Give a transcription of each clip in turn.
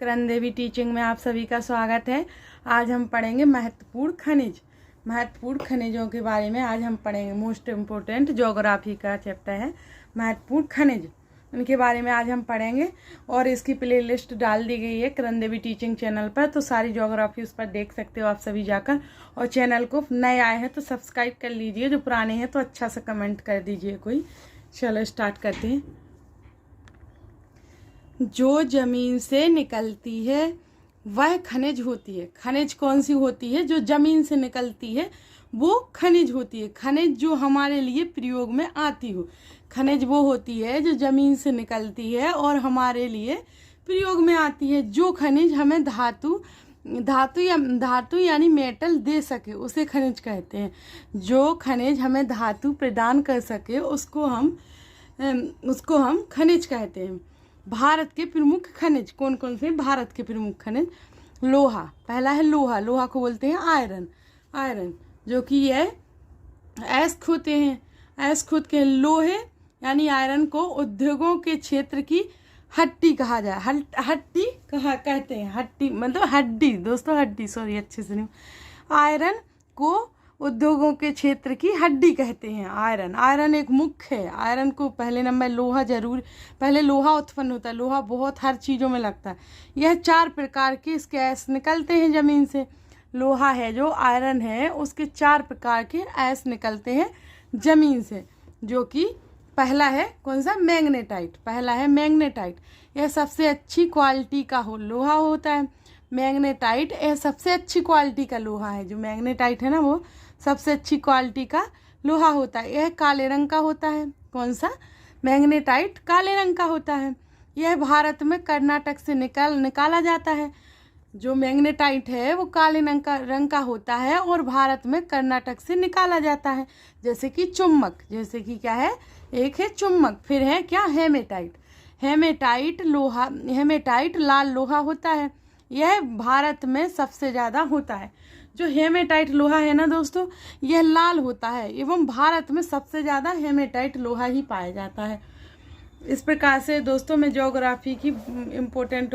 करण देवी teaching में आप सभी का स्वागत है। आज हम पढ़ेंगे महत्वपूर्ण खनिज। महत्वपूर्ण खनिजों के बारे में आज हम पढ़ेंगे। मोस्ट इम्पोर्टेंट ज्योग्राफी का चैप्टर है महत्वपूर्ण खनिज, उनके बारे में आज हम पढ़ेंगे। और इसकी प्लेलिस्ट डाल दी गई है करण देवी टीचिंग चैनल पर, तो सारी ज्योग्राफी उस पर देख सकते हो आप सभी जाकर। और चैनल को नए आए हैं तो सब्सक्राइब कर लीजिए, जो पुराने हैं तो अच्छा सा कमेंट कर दीजिए कोई। चलो स्टार्ट करते हैं। जो जमीन से निकलती है वह खनिज होती है। खनिज कौन सी होती है? जो जमीन से निकलती है वो खनिज होती है। खनिज जो हमारे लिए प्रयोग में आती हो, खनिज वो होती है जो जमीन से निकलती है और हमारे लिए प्रयोग में आती है। जो खनिज हमें धातु यानी मेटल दे सके उसे खनिज कहते हैं। जो खनिज हमें धातु प्रदान कर सके उसको हम खनिज कहते हैं। भारत के प्रमुख खनिज कौन कौन से? भारत के प्रमुख खनिज लोहा, पहला है लोहा। लोहा को बोलते हैं आयरन, जो कि यह अयस्क होते हैं। अयस्क होते के लोहे यानी आयरन को उद्योगों के क्षेत्र की हड्डी कहा जाए। हड्डी कहते हैं। हड्डी मतलब हड्डी दोस्तों, हड्डी, सॉरी अच्छे से नहीं। आयरन को उद्योगों के क्षेत्र की हड्डी कहते हैं। आयरन एक मुख्य है। आयरन को पहले नंबर लोहा जरूर, पहले लोहा उत्पन्न होता है। लोहा बहुत हर चीज़ों में लगता है। यह 4 प्रकार के इसके अयस्क निकलते हैं जमीन से। लोहा है जो आयरन है उसके 4 प्रकार के अयस्क निकलते हैं जमीन से, जो कि पहला है कौन सा? मैग्नेटाइट। पहला है मैग्नेटाइट। यह सबसे अच्छी क्वालिटी का लोहा होता है। मैग्नेटाइट यह सबसे अच्छी क्वालिटी का लोहा है। जो मैग्नेटाइट है ना वो सबसे अच्छी क्वालिटी का लोहा होता है। यह काले रंग का होता है। कौन सा? मैग्नेटाइट काले रंग का होता है। यह भारत में कर्नाटक से निकाला जाता है। जो मैग्नेटाइट है वो काले रंग का होता है और भारत में कर्नाटक से निकाला जाता है। जैसे कि चुम्बक, जैसे कि क्या है? एक है चुम्बक, फिर है क्या? हेमेटाइट लाल लोहा होता है। यह भारत में सबसे ज़्यादा होता है। जो हेमेटाइट लोहा है ना दोस्तों, यह लाल होता है एवं भारत में सबसे ज़्यादा हेमेटाइट लोहा ही पाया जाता है। इस प्रकार से दोस्तों मैं ज्योग्राफी की इम्पोर्टेंट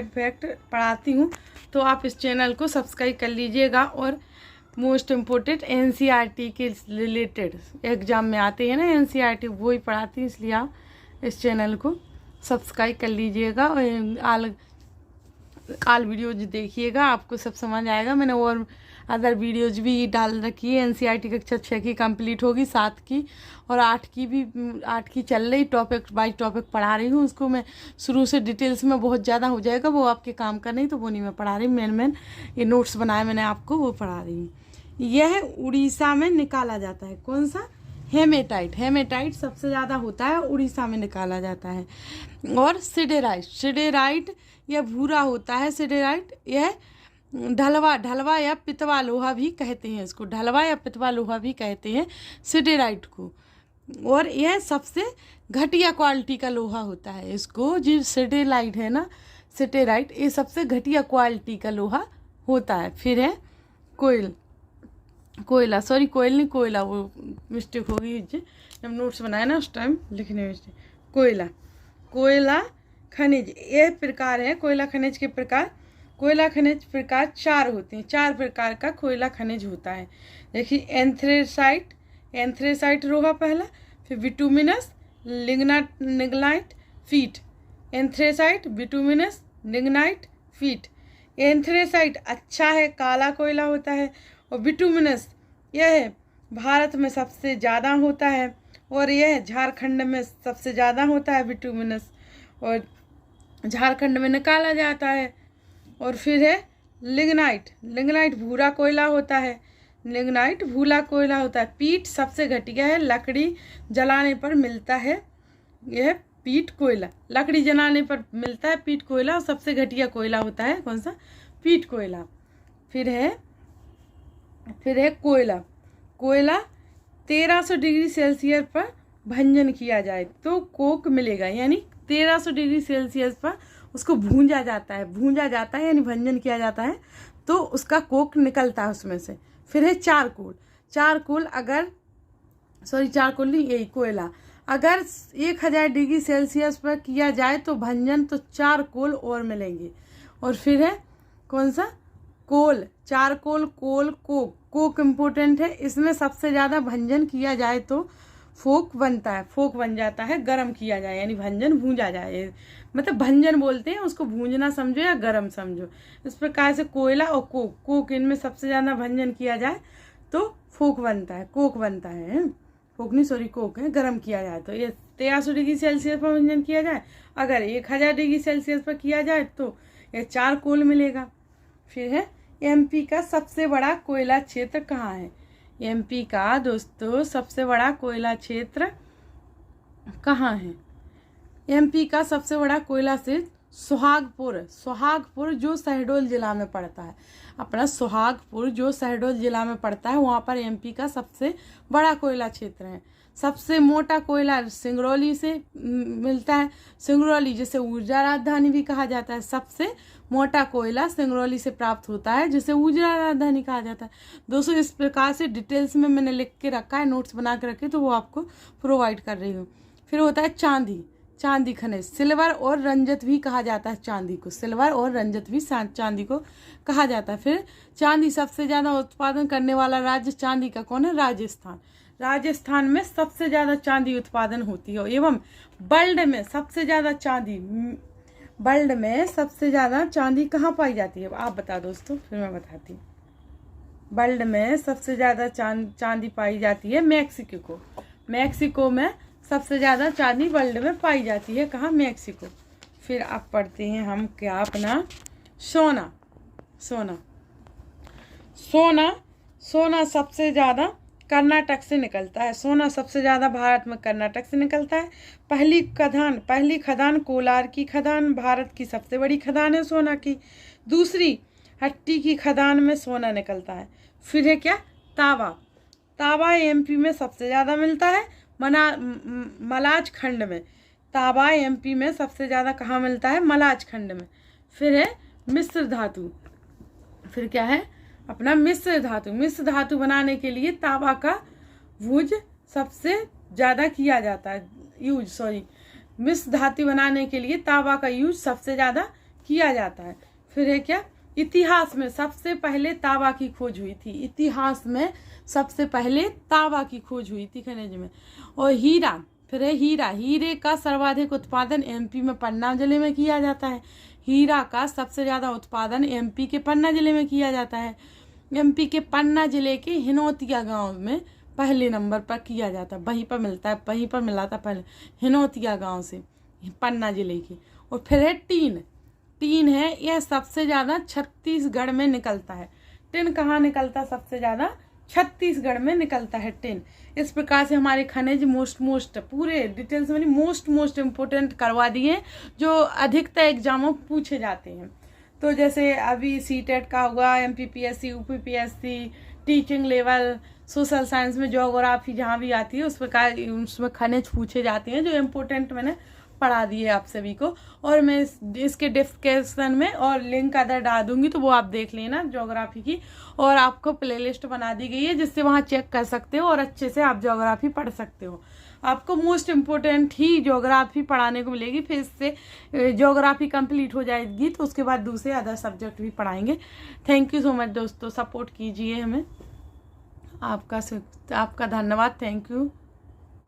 फैक्ट पढ़ाती हूँ, तो आप इस चैनल को सब्सक्राइब कर लीजिएगा। और मोस्ट इम्पोर्टेंट एनसीईआरटी के रिलेटेड एग्जाम में आते हैं ना, एनसीईआरटी वो ही पढ़ाती हूँ, इसलिए आप इस चैनल को सब्सक्राइब कर लीजिएगा और आल वीडियोज देखिएगा, आपको सब समझ आएगा। मैंने और अदर वीडियोज भी डाल रखी है। एनसीईआरटी कक्षा 6 की कंप्लीट होगी, 7 की और 8 की चल रही। टॉपिक बाई टॉपिक पढ़ा रही हूँ। उसको मैं शुरू से डिटेल्स में बहुत ज़्यादा हो जाएगा, वो आपके काम का नहीं, तो वो नहीं मैं पढ़ा रही। मेन ये नोट्स बनाए मैंने आपको, वो पढ़ा रही हूँ। यह उड़ीसा में निकाला जाता है। कौन सा? हेमेटाइट सबसे ज़्यादा होता है, उड़ीसा में निकाला जाता है। और सिडेराइट यह भूरा होता है। सिडेराइट यह ढलवा या पितवा लोहा भी कहते हैं इसको। ढलवा या पितवा लोहा भी कहते हैं सिडेराइट को। और यह सबसे घटिया क्वालिटी का लोहा होता है। इसको जो सिडेराइट है ना, सिडेराइट, ये सबसे घटिया क्वालिटी का लोहा होता है। फिर है कोयला, सॉरी कोयल नहीं, कोयला, वो मिस्टेक हो गई जब नोट्स बनाया ना उस टाइम लिखने में। कोयला खनिज ये प्रकार है। कोयला खनिज के प्रकार 4 होते हैं। 4 प्रकार का कोयला खनिज होता है। देखिए एंथ्रेसाइट लोहा पहला, फिर bituminous, lignite, feet. Anthracite, bituminous, lignite, feet. Anthracite अच्छा है, काला कोयला होता है। और बिटुमिनस यह भारत में सबसे ज़्यादा होता है और यह झारखंड में सबसे ज़्यादा होता है बिटुमिनस, और झारखंड में निकाला जाता है। और फिर है लिग्नाइट भूरा कोयला होता है। पीट सबसे घटिया है, लकड़ी जलाने पर मिलता है। यह पीट कोयला लकड़ी जलाने पर मिलता है। पीट कोयला सबसे घटिया कोयला होता है। कौन सा? पीट कोयला। फिर है कोयला 1300 डिग्री सेल्सियस पर भंजन किया जाए तो कोक मिलेगा। यानी 1300 डिग्री सेल्सियस पर उसको भूंजा जाता है यानी भंजन किया जाता है तो उसका कोक निकलता है उसमें से। फिर है चारकोल कोयला अगर 1000 डिग्री सेल्सियस पर किया जाए तो भंजन तो 4 कोल और मिलेंगे। और फिर है कौन सा, कोल, चारकोल, कोल, कोक। कोक इम्पोर्टेंट है, इसमें सबसे ज़्यादा भंजन किया जाए तो फोक बनता है, फोक बन जाता है, गरम किया जाए यानी भंजन भूंजा जाए, मतलब भंजन बोलते हैं उसको, भूंजना समझो या गरम समझो। इस प्रकार से कोयला और कोक, कोक इनमें सबसे ज़्यादा भंजन किया जाए तो फोक बनता है, कोक बनता है, फोक नहीं सॉरी कोक है, गरम किया जाए तो। ये 83 डिग्री सेल्सियस पर भंजन किया जाए, अगर 1000 डिग्री सेल्सियस पर किया जाए तो ये चारकोल मिलेगा। फिर है एमपी का सबसे बड़ा कोयला क्षेत्र कहाँ है। एमपी का दोस्तों सबसे बड़ा कोयला क्षेत्र कहाँ है। एमपी का सबसे बड़ा कोयला क्षेत्र सुहागपुर, सुहागपुर जो शहडोल जिला में पड़ता है, अपना सुहागपुर जो शहडोल जिला में पड़ता है, वहाँ पर एमपी का सबसे बड़ा कोयला क्षेत्र है। सबसे मोटा कोयला सिंगरौली से मिलता है, सिंगरौली जिसे ऊर्जा राजधानी भी कहा जाता है, सबसे मोटा कोयला सिंगरौली से प्राप्त होता है जिसे ऊर्जा राजधानी कहा जाता है। दोस्तों इस प्रकार से डिटेल्स में मैंने लिख के रखा है, नोट्स बना के रखे, तो वो आपको प्रोवाइड कर रही हूँ। फिर होता है चांदी, चांदी खनिज, सिल्वर और रंजत भी कहा जाता है चांदी को, सिल्वर और रंजत भी चांदी को कहा जाता है। फिर चांदी सबसे ज़्यादा उत्पादन करने वाला राज्य चांदी का कौन है, राजस्थान। राजस्थान में सबसे ज़्यादा चांदी उत्पादन होती है, एवं वर्ल्ड में सबसे ज़्यादा चांदी, वर्ल्ड में सबसे ज़्यादा चांदी कहाँ पाई जाती है, आप बता दोस्तों, फिर मैं बताती हूँ। वर्ल्ड में सबसे ज़्यादा चांदी पाई जाती है मैक्सिको को, मैक्सिको में सबसे ज़्यादा चांदी वर्ल्ड में पाई जाती है, कहाँ, मैक्सिको। फिर आप पढ़ते हैं हम क्या, अपना सोना, सोना, सोना, सोना सबसे ज़्यादा कर्नाटक से निकलता है, सोना सबसे ज़्यादा भारत में कर्नाटक से निकलता है। पहली खदान कोलार की खदान भारत की सबसे बड़ी खदान है सोना की। दूसरी हट्टी की खदान में सोना निकलता है। फिर है क्या, तावा, तावा एमपी में सबसे ज़्यादा मिलता है, मलाज खंड में, तावा एमपी में सबसे ज़्यादा कहाँ मिलता है, मलाज खंड में। फिर है मिश्र धातु, फिर क्या है अपना मिश्र धातु, मिश्र धातु बनाने के लिए तांबा का यूज सबसे ज़्यादा किया जाता है, मिश्र धातु बनाने के लिए तांबा का यूज सबसे ज़्यादा किया जाता है। फिर है क्या, इतिहास में सबसे पहले तांबा की खोज हुई थी, इतिहास में सबसे पहले तांबा की खोज हुई थी खनिज में। और हीरा, फिर है हीरा, हीरे का सर्वाधिक उत्पादन एमपी में पन्ना जिले में किया जाता है, हीरा का सबसे ज़्यादा उत्पादन एमपी के पन्ना जिले में किया जाता है। एमपी के पन्ना जिले के हिनौतिया गांव में पहले नंबर पर किया जाता है, वहीं पर मिलता है, वहीं पर मिला था पहले, हिनौतिया गांव से, पन्ना जिले की। और फिर है टीन, टीन है यह सबसे ज़्यादा छत्तीसगढ़ में निकलता है। टिन कहाँ निकलता है सबसे ज़्यादा, छत्तीसगढ़ में निकलता है टिन। इस प्रकार से हमारे खनिज मोस्ट पूरे डिटेल्स में मोस्ट इम्पोर्टेंट करवा दिए जो अधिकतर एग्जामों पूछे जाते हैं। तो जैसे अभी सीटेट का हुआ, MPPSC, UPPSC, teaching level, social science में ज्योग्राफी जहाँ भी आती है उस प्रकार उसमें खनिज पूछे जाते हैं जो इम्पोर्टेंट मैंने पढ़ा दिए आप सभी को। और मैं इसके डिस्क्रिप्शन में और लिंक अदर डाल दूंगी तो वो आप देख लेना ज्योग्राफी की, और आपको प्लेलिस्ट बना दी गई है जिससे वहाँ चेक कर सकते हो और अच्छे से आप ज्योग्राफी पढ़ सकते हो। आपको मोस्ट इम्पोर्टेंट ही ज्योग्राफी पढ़ाने को मिलेगी, फिर इससे ज्योग्राफी कंप्लीट हो जाएगी तो उसके बाद दूसरे अदर सब्जेक्ट भी पढ़ाएंगे। थैंक यू सो मच दोस्तों, सपोर्ट कीजिए हमें, आपका धन्यवाद, थैंक यू।